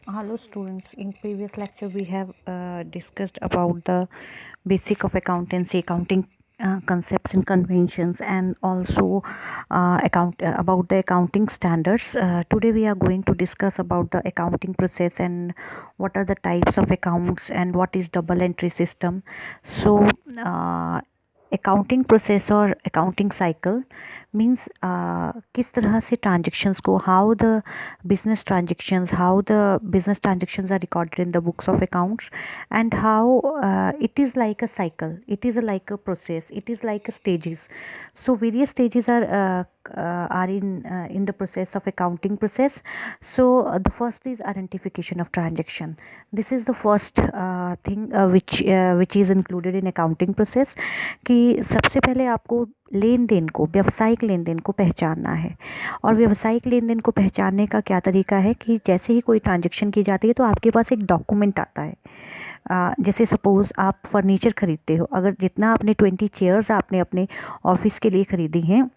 Hello students, in previous lecture we have discussed about the basic of accountancy, accounting concepts and conventions, and also about the accounting standards. Today we are going to discuss about the accounting process and what are the types of accounts and what is double entry system. So accounting process और accounting cycle means किस तरह से transactions को how the business transactions are recorded in the books of accounts and how it is like a cycle, it is like a process, it is like a stages. So various stages are in the process of accounting process. So the first is identification of transaction. This is the first thing which is included in accounting process. कि सबसे पहले आपको लेन then को, व्यावसायिक लेन then को पहचानना है। और व्यावसायिक लेन देन को पहचानने का क्या तरीका है कि जैसे ही कोई ट्रांजेक्शन की जाती है तो आपके पास एक डॉक्यूमेंट आता है। जैसे सपोज़ आप फर्नीचर ख़रीदते हो, अगर जितना आपने 20 चेयर्स आपने अपने ऑफिस के लिए ख़रीदी हैं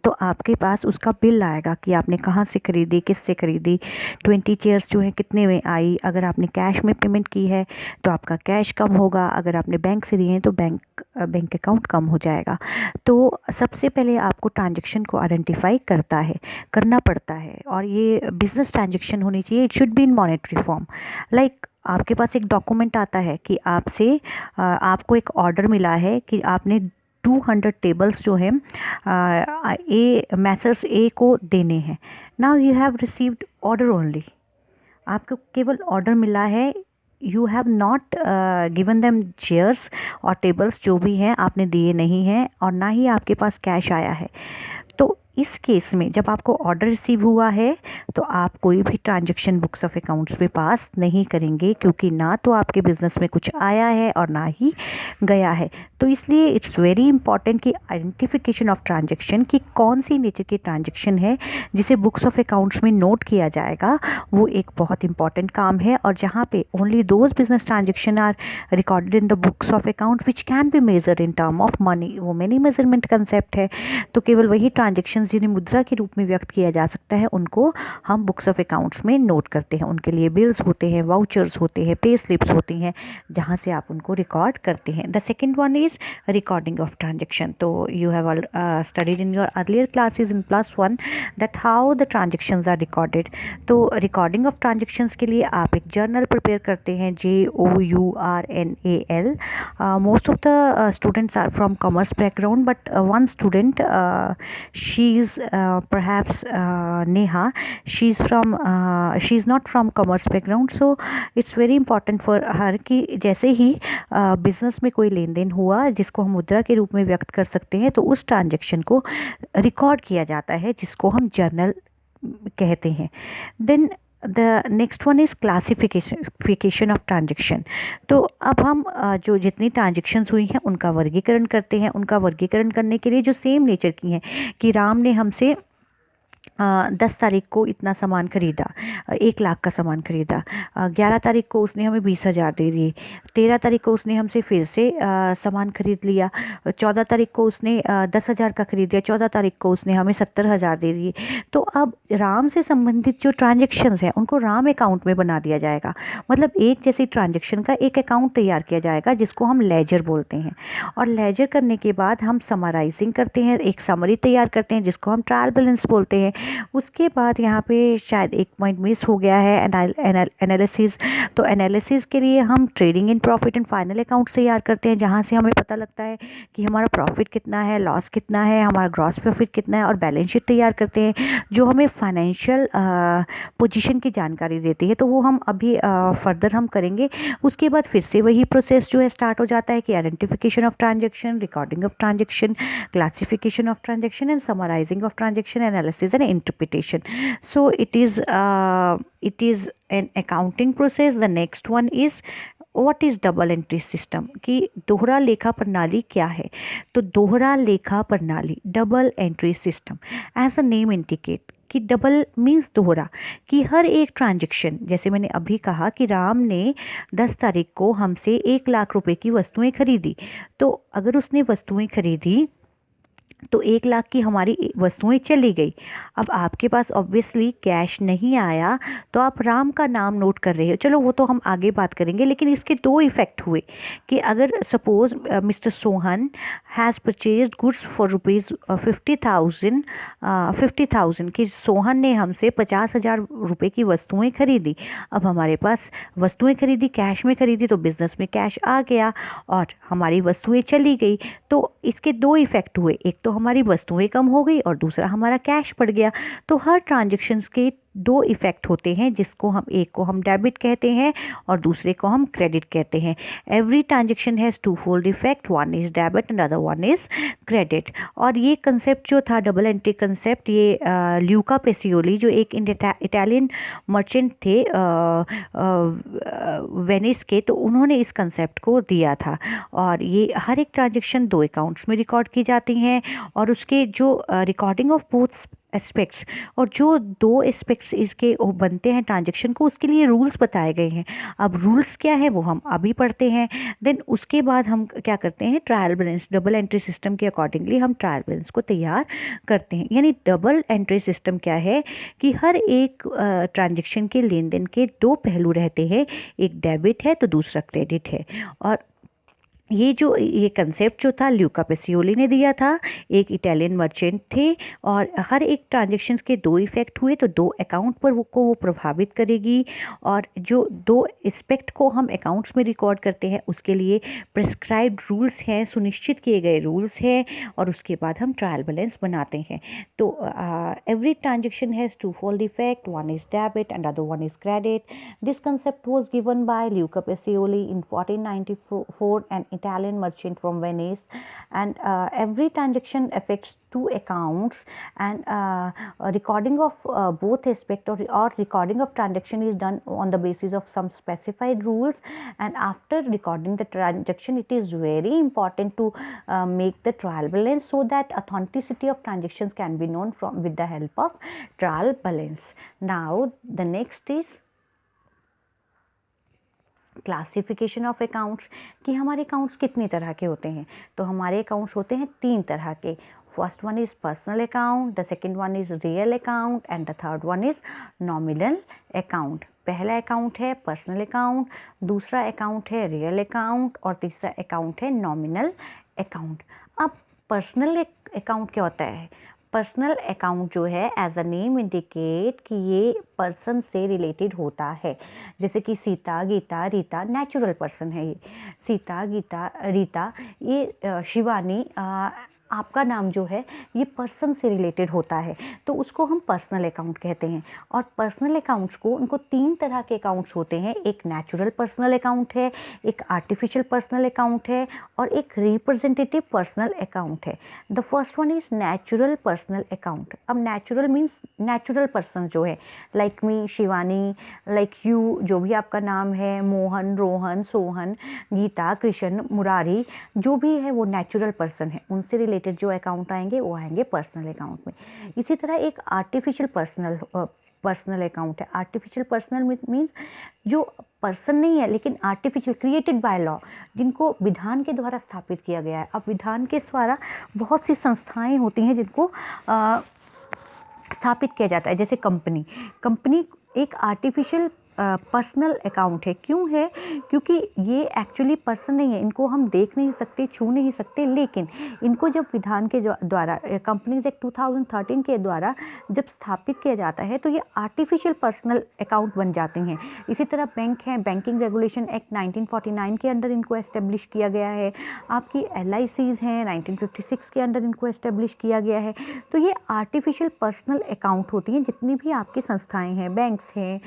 तो आपके पास उसका बिल आएगा कि आपने कहाँ से ख़रीदी, किससे ख़रीदी, 20 चेयर्स जो है कितने में आई। अगर आपने कैश में पेमेंट की है तो आपका कैश कम होगा, अगर आपने बैंक से दिए हैं तो बैंक अकाउंट कम हो जाएगा। तो सबसे पहले आपको ट्रांजेक्शन को आइडेंटिफाई करना पड़ता है, और ये बिजनेस ट्रांजेक्शन होनी चाहिए। It should be in monetary form. Like आपके पास एक डॉक्यूमेंट आता है कि आपको एक ऑर्डर मिला है कि आपने 200 टेबल्स जो हैं मैसर्स ए को देने हैं। Now you have received order only, आपको केवल ऑर्डर मिला है। You have not given them chairs और टेबल्स जो भी हैं आपने दिए नहीं हैं, और ना ही आपके पास कैश आया है। तो इस केस में जब आपको ऑर्डर रिसीव हुआ है तो आप कोई भी ट्रांजैक्शन बुक्स ऑफ अकाउंट्स में पास नहीं करेंगे, क्योंकि ना तो आपके बिजनेस में कुछ आया है और ना ही गया है। तो इसलिए इट्स वेरी इंपॉर्टेंट कि आइडेंटिफिकेशन ऑफ ट्रांजैक्शन की कौन सी नेचर की ट्रांजैक्शन है जिसे बुक्स ऑफ अकाउंट्स में नोट किया जाएगा, वो एक बहुत इंपॉर्टेंट काम है। और जहाँ पे only those business transaction are recorded in the books of account which can be measured in term of money, वो मनी मेजरमेंट कंसेप्ट है। तो केवल वही ट्रांजैक्शंस जिन्हें मुद्रा के रूप में व्यक्त किया जा सकता है उनको हम बुक्स ऑफ अकाउंट्स में नोट करते हैं। उनके लिए बिल्स होते हैं, वाउचर्स होते हैं, पे स्लिप्स होती हैं, जहाँ से आप उनको रिकॉर्ड करते हैं। The second one is recording of transaction. तो you have studied in your earlier classes in +1 that how the transactions are recorded. तो रिकॉर्डिंग ऑफ ट्रांजेक्शन्स के लिए आप एक जर्नल प्रिपेयर करते हैं, JOURNAL। Most of the students are from commerce background, but one student she is perhaps Neha, she is not from commerce background, so it's very important for her कि जैसे ही business में कोई लेन then हुआ जिसको हम मुद्रा के रूप में व्यक्त कर सकते हैं, तो उस ट्रांजैक्शन को रिकॉर्ड किया जाता है जिसको हम जर्नल कहते हैं। Then the next one is classification of transaction. तो अब हम जो जितनी ट्रांजेक्शन्स हुई हैं उनका वर्गीकरण करते हैं। उनका वर्गीकरण करने के लिए जो सेम नेचर की हैं कि राम ने हमसे 10 तारीख को इतना सामान ख़रीदा, 1 लाख का सामान ख़रीदा, 11 तारीख को उसने हमें 20,000 दे दिए, 13 तारीख को उसने हमसे फिर से सामान ख़रीद लिया, 14 तारीख को उसने 10,000 का ख़रीद लिया, 14 तारीख को उसने हमें 70,000 दे दिए। तो अब राम से संबंधित जो ट्रांजेक्शन्स हैं उनको राम अकाउंट में बना दिया जाएगा। मतलब एक जैसी ट्रांजेक्शन का एक अकाउंट तैयार किया जाएगा जिसको हम लेजर बोलते हैं। और लेजर करने के बाद हम समराइजिंग करते हैं, एक समरी तैयार करते हैं जिसको हम ट्रायल बैलेंस बोलते हैं। उसके बाद यहाँ पे शायद एक पॉइंट मिस हो गया है, एनालिसिस। तो एनालिसिस के लिए हम trading in profit and final account तैयार करते हैं, जहाँ से हमें पता लगता है कि हमारा प्रॉफिट कितना है, लॉस कितना है, हमारा ग्रॉस प्रॉफिट कितना है, और बैलेंस शीट तैयार करते हैं जो हमें फाइनेंशियल पोजीशन की जानकारी देती है। तो वो हम अभी फर्दर हम करेंगे। उसके बाद फिर से वही प्रोसेस जो है स्टार्ट हो जाता है कि identification of transaction, recording of transaction, classification of transaction and summarising of transaction, analysis and interpretation. So it is an accounting process. The next one is what is double entry system, कि दोहरा लेखा प्रणाली क्या है। तो दोहरा लेखा प्रणाली, double entry system, as a name indicate कि डबल मीन्स दोहरा, कि हर एक ट्रांजेक्शन, जैसे मैंने अभी कहा कि राम ने 10 तारीख को हमसे 1 लाख रुपए की वस्तुएं खरीदी। तो अगर उसने वस्तुएं खरीदी तो 1 लाख की हमारी वस्तुएं चली गई। अब आपके पास ऑब्वियसली कैश नहीं आया, तो आप राम का नाम नोट कर रहे हो, चलो वो तो हम आगे बात करेंगे। लेकिन इसके दो इफ़ेक्ट हुए कि अगर suppose mister Sohan has purchased goods for rupees 50,000 कि सोहन ने हमसे 50,000 रुपये की वस्तुएं खरीदी। अब हमारे पास वस्तुएं खरीदी, कैश में खरीदी, तो बिज़नेस में कैश आ गया और हमारी वस्तुएं चली गई। तो इसके दो इफ़ेक्ट हुए, एक तो हमारी वस्तुएं कम हो गई और दूसरा हमारा कैश बढ़ गया। तो हर ट्रांजैक्शंस के दो इफ़ेक्ट होते हैं, जिसको हम एक को हम डेबिट कहते हैं और दूसरे को हम क्रेडिट कहते हैं। Every transaction has two fold effect, one is debit and other one is credit. और ये कंसेप्ट जो था डबल एंट्री कंसेप्ट, ये ल्यूका पेसियोली जो एक इटालियन मर्चेंट थे वेनिस के, तो उन्होंने इस कंसेप्ट को दिया था। और ये हर एक ट्रांजैक्शन दो अकाउंट्स में रिकॉर्ड की जाती हैं और उसके जो रिकॉर्डिंग ऑफ बोथ एस्पेक्ट्स, और जो दो एस्पेक्ट्स इसके बनते हैं ट्रांजैक्शन को, उसके लिए रूल्स बताए गए हैं। अब रूल्स क्या है वो हम अभी पढ़ते हैं। देन उसके बाद हम क्या करते हैं, trial balance, double entry system के अकॉर्डिंगली हम ट्रायल बैलेंस को तैयार करते हैं। यानी डबल एंट्री सिस्टम क्या है कि हर एक ट्रांजैक्शन के लेन देन के दो पहलू रहते हैं, एक डेबिट है तो दूसरा क्रेडिट है। और ये कंसेप्ट जो था ल्यूका पेसियोली ने दिया था, एक इटालियन मर्चेंट थे। और हर एक ट्रांजैक्शंस के दो इफ़ेक्ट हुए तो दो अकाउंट पर वो प्रभावित करेगी। और जो दो एस्पेक्ट को हम अकाउंट्स में रिकॉर्ड करते हैं उसके लिए प्रिस्क्राइब्ड रूल्स हैं, सुनिश्चित किए गए रूल्स हैं, और उसके बाद हम ट्रायल बैलेंस बनाते हैं। तो every transaction has two fold effect, one is debit and other one is credit. This concept was given by Luca Pacioli in 1494, an Italian merchant from Venice. And every transaction affects two accounts, and a recording of both aspect or recording of transaction is done on the basis of some specified rules. And after recording the transaction, it is very important to make the trial balance so that authenticity of transactions can be known from with the help of trial balance. Now the next is classification of accounts, कि हमारे accounts कितनी तरह के होते हैं। तो हमारे accounts होते हैं 3 तरह के। First one is personal account, the second one is real account and the third one is nominal account. पहला अकाउंट है पर्सनल अकाउंट, दूसरा अकाउंट है रियल अकाउंट और तीसरा अकाउंट है नॉमिनल अकाउंट। अब पर्सनल अकाउंट क्या होता है? पर्सनल अकाउंट जो है एज अ नेम इंडिकेट कि ये पर्सन से रिलेटेड होता है। जैसे कि सीता, गीता, रीता नेचुरल पर्सन है। ये सीता, गीता, रीता, ये शिवानी, आपका नाम जो है ये पर्सन से रिलेटेड होता है, तो उसको हम पर्सनल अकाउंट कहते हैं। और पर्सनल अकाउंट्स को, उनको 3 तरह के अकाउंट्स होते हैं। एक नेचुरल पर्सनल अकाउंट है, एक आर्टिफिशियल पर्सनल अकाउंट है और एक रिप्रेजेंटेटिव पर्सनल अकाउंट है। The first one is natural personal account. अब नेचुरल मीन्स नेचुरल पर्सन जो है, like me, Shivani, like you, जो भी आपका नाम है, मोहन, रोहन, सोहन, गीता, कृष्ण, मुरारी, जो भी है वो नेचुरल पर्सन है। उनसे रिलेटेड जो अकाउंट आएंगे वो आएंगे पर्सनल अकाउंट में। इसी तरह एक आर्टिफिशियल पर्सनल अकाउंट है। आर्टिफिशियल पर्सनल मीन्स जो पर्सन नहीं है लेकिन आर्टिफिशियल, क्रिएटेड बाय लॉ, जिनको विधान के द्वारा स्थापित किया गया है। अब विधान के द्वारा बहुत सी संस्थाएं होती हैं जिनको स्थापित किया जाता है, जैसे कंपनी एक आर्टिफिशियल पर्सनल अकाउंट है। क्यों है? क्योंकि ये एक्चुअली पर्सन नहीं है, इनको हम देख नहीं सकते, छू नहीं सकते, लेकिन इनको जब विधान के द्वारा, कंपनीज एक्ट 2013 के द्वारा जब स्थापित किया जाता है तो ये आर्टिफिशियल पर्सनल अकाउंट बन जाते हैं। इसी तरह बैंक है, बैंकिंग रेगुलेशन एक्ट 1949 के अंडर इनको एस्टेब्लिश किया गया है। आपकी LICs हैं, 1956 के अंडर इनको एस्टेब्लिश किया गया है। तो ये आर्टिफिशियल पर्सनल अकाउंट होती हैं। जितनी भी आपकी संस्थाएँ हैं, बैंक्स हैं,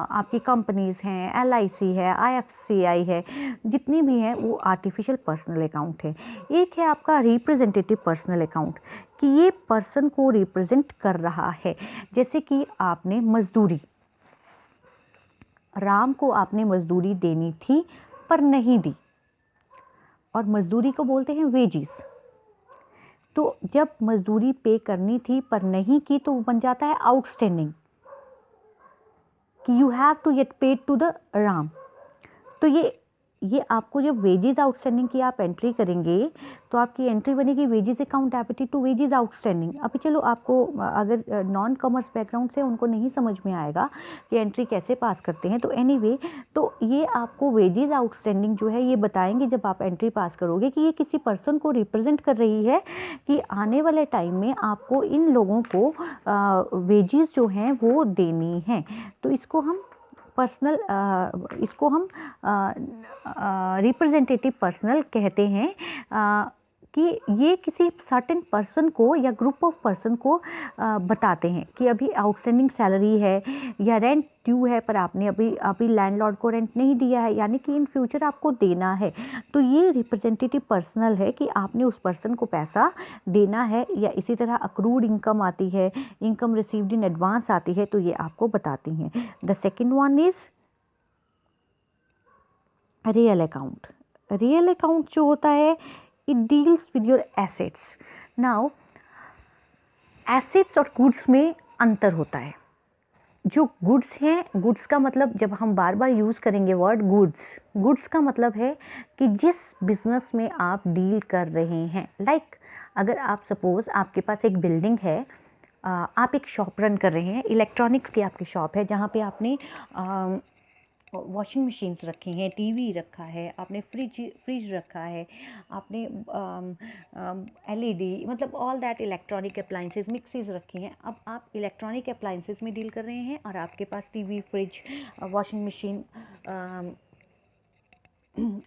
आपकी कंपनीज हैं, LIC है, IFCI है, जितनी भी हैं वो आर्टिफिशियल पर्सनल अकाउंट है। एक है आपका रिप्रेजेंटेटिव पर्सनल अकाउंट, कि ये पर्सन को रिप्रेजेंट कर रहा है। जैसे कि आपने मजदूरी, राम को आपने मजदूरी देनी थी पर नहीं दी, और मजदूरी को बोलते हैं वेजिस। तो जब मजदूरी पे करनी थी पर नहीं की तो वो बन जाता है आउटस्टैंडिंग, कि you have to get paid to the Ram. तो ये ये आपको जब वेजेस आउटस्टैंडिंग की आप एंट्री करेंगे तो आपकी एंट्री बनेगी wages account debited to wages outstanding. अभी चलो आपको अगर नॉन कॉमर्स बैकग्राउंड से उनको नहीं समझ में आएगा कि एंट्री कैसे पास करते हैं, तो एनीवे तो ये आपको वेजेस आउटस्टैंडिंग जो है ये बताएंगे जब आप एंट्री पास करोगे कि ये किसी पर्सन को रिप्रेजेंट कर रही है कि आने वाले टाइम में आपको इन लोगों को वेजेस जो हैं वो देनी है। तो इसको हम पर्सनल इसको हम रिप्रेजेंटेटिव पर्सनल कहते हैं कि ये किसी सर्टेन पर्सन को या ग्रुप ऑफ पर्सन को बताते हैं कि अभी आउटस्टैंडिंग सैलरी है या रेंट ड्यू है, पर आपने अभी लैंडलॉर्ड को रेंट नहीं दिया है, यानी कि इन फ्यूचर आपको देना है। तो ये रिप्रेजेंटेटिव पर्सनल है कि आपने उस पर्सन को पैसा देना है, या इसी तरह अक्रूड इनकम आती है, इनकम रिसीव्ड इन एडवांस आती है, तो ये आपको बताती हैं। The second one is real account. Real account जो होता है it deals with your assets. Now assets और गुड्स में अंतर होता है। जो गुड्स हैं, गुड्स का मतलब जब हम बार बार यूज़ करेंगे वर्ड गुड्स, गुड्स का मतलब है कि जिस बिजनेस में आप डील कर रहे हैं, लाइक अगर आप सपोज आपके पास एक बिल्डिंग है, आप एक शॉप रन कर रहे हैं, इलेक्ट्रॉनिक्स की आपकी शॉप है जहाँ पे आपने वॉशिंग मशीन्स रखी हैं, टीवी रखा है, आपने फ्रिज रखा है, आपने एलईडी, मतलब ऑल दैट इलेक्ट्रॉनिक अप्लाइंसेस, मिक्सीज रखी हैं। अब आप इलेक्ट्रॉनिक अप्लाइंसेस में डील कर रहे हैं और आपके पास TV, fridge, washing machine,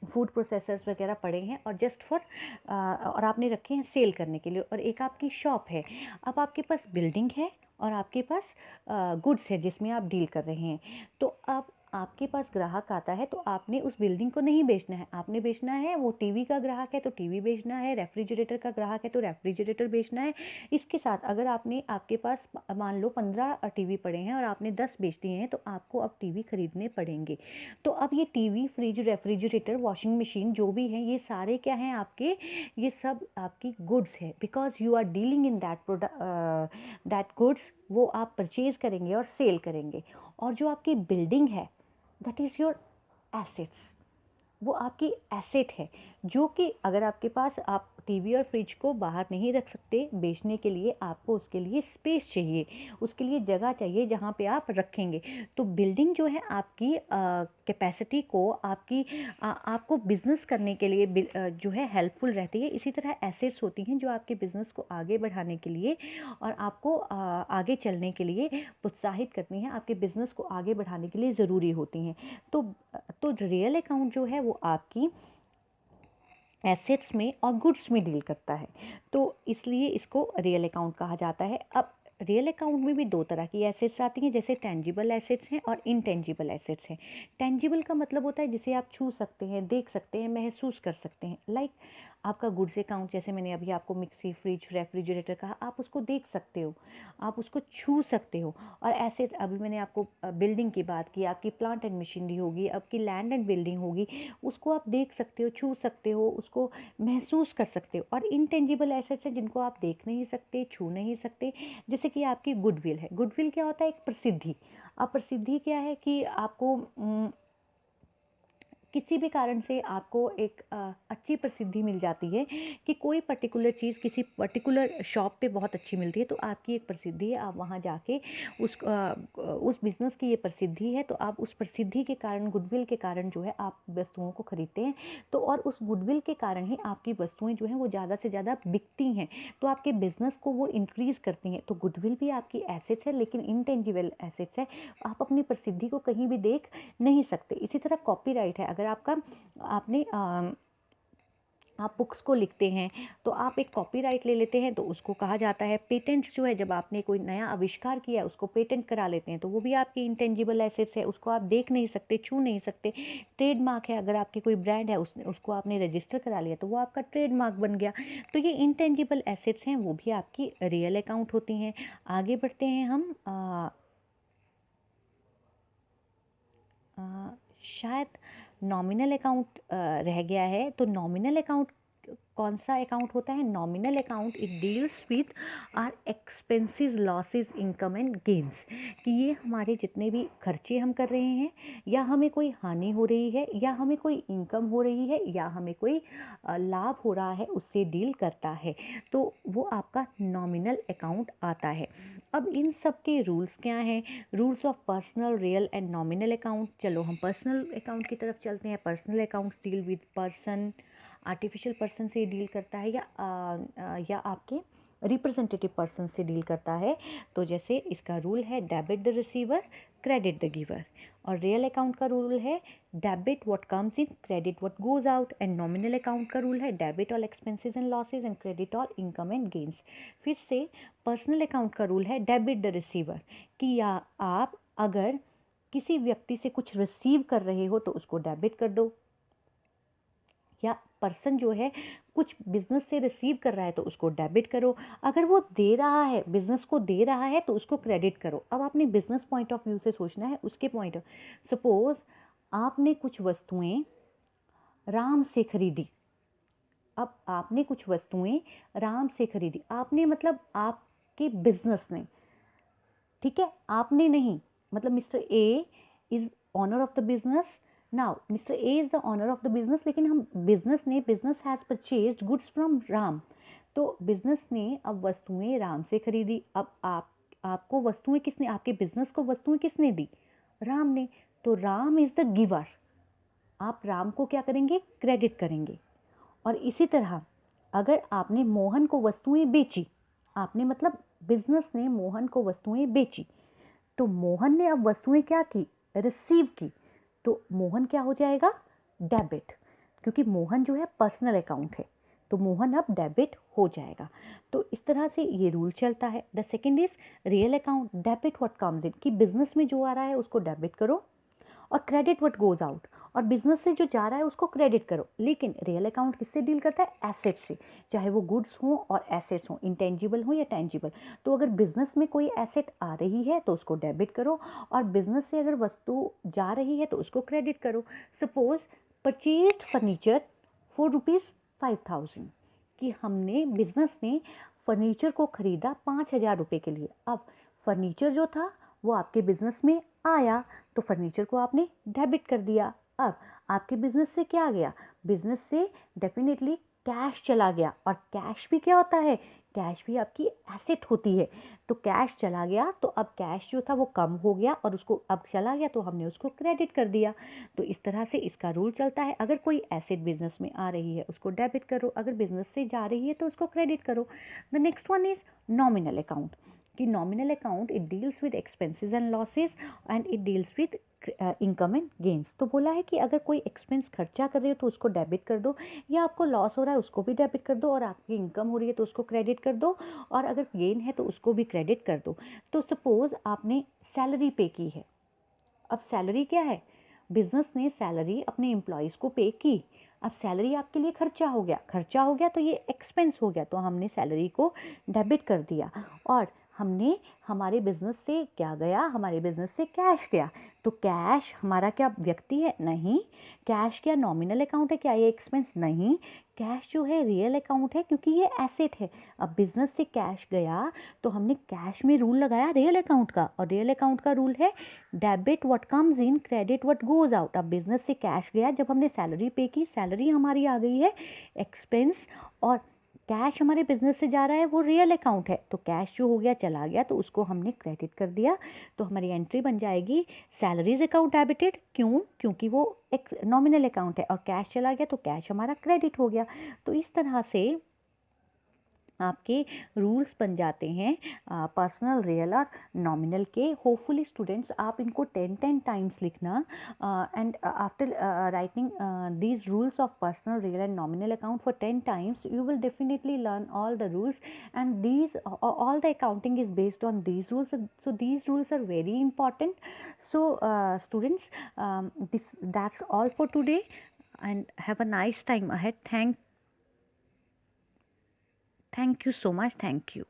food processors वगैरह पड़े हैं और जस्ट फॉर और आपने रखे हैं सेल करने के लिए, और एक आपकी शॉप है। अब आपके पास बिल्डिंग है और आपके पास गुड्स है जिसमें आप डील कर रहे हैं। तो अब आपके पास ग्राहक आता है तो आपने उस बिल्डिंग को नहीं बेचना है, आपने बेचना है, वो टीवी का ग्राहक है तो टीवी बेचना है, रेफ्रिजरेटर का ग्राहक है तो रेफ्रिजरेटर बेचना है। इसके साथ अगर आपके पास मान लो 15 टीवी पड़े हैं और आपने 10 बेच दिए हैं, तो आपको अब टीवी खरीदने पड़ेंगे। तो अब ये TV, fridge, refrigerator, washing machine जो भी हैं, ये सारे क्या हैं आपके, ये सब आपकी गुड्स है, because you are dealing in that product, that goods, वो आप परचेज करेंगे और सेल करेंगे। और जो आपकी बिल्डिंग है दैट इज़ योर एसेट्स, वो आपकी एसेट है, जो कि अगर आपके पास, आप टीवी और फ्रिज को बाहर नहीं रख सकते बेचने के लिए, आपको उसके लिए स्पेस चाहिए, उसके लिए जगह चाहिए जहाँ पे आप रखेंगे। तो बिल्डिंग जो है आपकी कैपेसिटी को, आपको बिजनेस करने के लिए जो है हेल्पफुल रहती है। इसी तरह एसेट्स होती हैं जो आपके बिजनेस को आगे बढ़ाने के लिए और आपको आगे चलने के लिए प्रोत्साहित करती हैं, आपके बिजनेस को आगे बढ़ाने के लिए ज़रूरी होती हैं। तो रियल अकाउंट जो है वो आपकी एसेट्स में और गुड्स में डील करता है, तो इसलिए इसको रियल अकाउंट कहा जाता है। अब रियल अकाउंट में भी दो तरह की एसेट्स आती हैं, जैसे टेंजिबल एसेट्स हैं और इनटेंजिबल एसेट्स हैं। टेंजिबल का मतलब होता है जिसे आप छू सकते हैं, देख सकते हैं, महसूस कर सकते हैं। लाइक आपका गुड्स अकाउंट, जैसे मैंने अभी आपको मिक्सी, फ्रिज, रेफ्रिजरेटर कहा, आप उसको देख सकते हो, आप उसको छू सकते हो। और ऐसे अभी मैंने आपको बिल्डिंग की बात की, आपकी प्लांट एंड मशीनरी होगी, आपकी लैंड एंड बिल्डिंग होगी, उसको आप देख सकते हो, छू सकते हो, उसको महसूस कर सकते हो। और इनटेंजिबल एसेट्स हैं जिनको आप देख नहीं सकते, छू नहीं सकते, जैसे कि आपकी गुडविल है। गुडविल क्या होता है? एक प्रसिद्धि। अब प्रसिद्धि क्या है कि आपको किसी भी कारण से आपको एक अच्छी प्रसिद्धि मिल जाती है कि कोई पर्टिकुलर चीज़ किसी पर्टिकुलर शॉप पे बहुत अच्छी मिलती है, तो आपकी एक प्रसिद्धि है, आप वहाँ जाके उस बिज़नेस की ये प्रसिद्धि है, तो आप उस प्रसिद्धि के कारण, गुडविल के कारण जो है आप वस्तुओं को खरीदते हैं। तो और उस गुडविल के कारण ही आपकी वस्तुएं जो हैं वो ज़्यादा से ज़्यादा बिकती हैं, तो आपके बिज़नेस को वो इंक्रीज़ करती हैं। तो गुडविल भी आपकी एसेट्स है, लेकिन इनटेंजिबल एसेट्स है, आप अपनी प्रसिद्धि को कहीं भी देख नहीं सकते। इसी तरह कॉपीराइट है, अगर आपने आप बुक्स को लिखते हैं तो आप एक कॉपीराइट ले लेते हैं, तो उसको कहा जाता है। पेटेंट्स जो है, जब आपने कोई नया आविष्कार किया उसको पेटेंट करा लेते हैं, तो वो भी आपकी इंटेंजिबल एसेट्स है, उसको आप देख नहीं सकते, छू नहीं सकते। ट्रेडमार्क है, अगर आपकी कोई ब्रांड है उसको आपने रजिस्टर करा लिया तो वो आपका ट्रेडमार्क बन गया। तो ये इंटेंजिबल एसेट्स हैं, वो भी आपकी रियल अकाउंट होती हैं। आगे बढ़ते हैं हम। शायद नॉमिनल अकाउंट रह गया है, तो नॉमिनल अकाउंट कौन सा अकाउंट होता है? Nominal account. It deals with our expenses, losses, income and gains, कि ये हमारे जितने भी खर्चे हम कर रहे हैं, या हमें कोई हानि हो रही है, या हमें कोई इनकम हो रही है, या हमें कोई लाभ हो रहा है, उससे डील करता है, तो वो आपका नॉमिनल अकाउंट आता है। अब इन सब के रूल्स क्या हैं? Rules of personal, real and nominal account. चलो हम पर्सनल अकाउंट की तरफ चलते हैं। Personal account deal with person, artificial person से डील करता है, या आपके रिप्रेजेंटेटिव पर्सन से डील करता है। तो जैसे इसका रूल है debit the receiver, credit the giver. और रियल अकाउंट का रूल है debit what comes in, credit what goes out. And nominal account का रूल है debit all expenses and losses and credit all income and gains. फिर से personal account का rule है debit the receiver, कि या आप अगर किसी व्यक्ति से कुछ रिसीव कर रहे हो तो उसको डेबिट कर दो, या पर्सन जो है कुछ बिजनेस से रिसीव कर रहा है तो उसको डेबिट करो। अगर वो दे रहा है, बिजनेस को दे रहा है, तो उसको क्रेडिट करो। अब आपने बिजनेस पॉइंट ऑफ व्यू से सोचना है, उसके पॉइंट ऑफ, सपोज आपने कुछ वस्तुएं राम से खरीदी। अब आपने कुछ वस्तुएं राम से खरीदी, आपने मतलब आपके बिजनेस ने, ठीक है, आपने नहीं, मतलब mister A is owner of the business. Now mister A is the owner of the business, लेकिन हम बिजनेस ने, business has purchased goods from Ram. तो बिजनेस ने अब वस्तुएं राम से खरीदी। अब आपको वस्तुएं किसने, आपके बिजनेस को वस्तुएं किसने दी? राम ने। तो राम इज द गिवर, आप राम को क्या करेंगे? क्रेडिट करेंगे। और इसी तरह अगर आपने मोहन को वस्तुएं बेची, आपने मतलब बिजनेस ने मोहन को वस्तुएं बेची, तो मोहन ने अब वस्तुएं क्या की? रिसीव की। तो मोहन क्या हो जाएगा? डेबिट, क्योंकि मोहन जो है पर्सनल अकाउंट है, तो मोहन अब डेबिट हो जाएगा। तो इस तरह से ये रूल चलता है। The second is real account, debit what comes in, कि बिजनेस में जो आ रहा है उसको डेबिट करो, और क्रेडिट व्हाट गोज आउट, और बिजनेस से जो जा रहा है उसको क्रेडिट करो। लेकिन रियल अकाउंट किससे डील करता है? एसेट से, चाहे वो गुड्स हो और एसेट्स हो, इंटेंजिबल हो या टेंजिबल। तो अगर बिजनेस में कोई एसेट आ रही है तो उसको डेबिट करो, और बिजनेस से अगर वस्तु जा रही है तो उसको क्रेडिट करो। सपोज परचेज्ड फर्नीचर फॉर ₹5,000, कि हमने, बिजनेस ने फर्नीचर को खरीदा 5,000 रुपये के लिए। अब फर्नीचर जो था वो आपके बिजनेस में आया, तो फर्नीचर को आपने डेबिट कर दिया। अब आपके बिजनेस से क्या गया? बिजनेस से डेफिनेटली कैश चला गया, और कैश भी क्या होता है? कैश भी आपकी एसेट होती है। तो कैश चला गया, तो अब कैश जो था वो कम हो गया, और उसको अब चला गया तो हमने उसको क्रेडिट कर दिया। तो इस तरह से इसका रूल चलता है। अगर कोई एसेट बिजनेस में आ रही है उसको डेबिट करो, अगर बिजनेस से जा रही है तो उसको क्रेडिट करो। The next one is nominal account, कि nominal account it deals with expenses and losses and it deals with income and gains. तो बोला है कि अगर कोई एक्सपेंस खर्चा कर रहे हो तो उसको डेबिट कर दो, या आपको लॉस हो रहा है उसको भी डेबिट कर दो, और आपकी इनकम हो रही है तो उसको क्रेडिट कर दो, और अगर गेन है तो उसको भी क्रेडिट कर दो। तो सपोज आपने सैलरी पे की है। अब सैलरी क्या है? बिजनेस ने सैलरी अपने एम्प्लॉयज़ को पे की। अब सैलरी आपके लिए खर्चा हो गया, खर्चा हो गया तो ये एक्सपेंस हो गया, तो हमने सैलरी को डेबिट कर दिया। और हमने, हमारे बिजनेस से क्या गया? हमारे बिजनेस से कैश गया। तो कैश हमारा क्या व्यक्ति है? नहीं। कैश क्या नॉमिनल अकाउंट है? क्या ये एक्सपेंस? नहीं। कैश जो है रियल अकाउंट है, क्योंकि ये एसेट है। अब बिजनेस से कैश गया तो हमने कैश में रूल लगाया रियल अकाउंट का, और रियल अकाउंट का रूल है debit what comes in, credit what goes out. अब बिजनेस से कैश गया, जब हमने सैलरी पे की, सैलरी हमारी आ गई है एक्सपेंस, और कैश हमारे बिजनेस से जा रहा है वो रियल अकाउंट है, तो कैश जो हो गया चला गया तो उसको हमने क्रेडिट कर दिया। तो हमारी एंट्री बन जाएगी सैलरीज अकाउंट डेबिटेड। क्यों? क्योंकि वो एक नॉमिनल अकाउंट है, और कैश चला गया तो कैश हमारा क्रेडिट हो गया। तो इस तरह से आपके रूल्स बन जाते हैं पर्सनल, रियल और नॉमिनल के। होपफुली स्टूडेंट्स आप इनको 10 टाइम्स लिखना, and after writing these rules of personal, real and nominal account for 10 times, you will definitely learn all the rules, and these all the accounting is based on these rules. So these rules are very important. So students, that's all for today, and have a nice time ahead. Thank you so much. Thank you.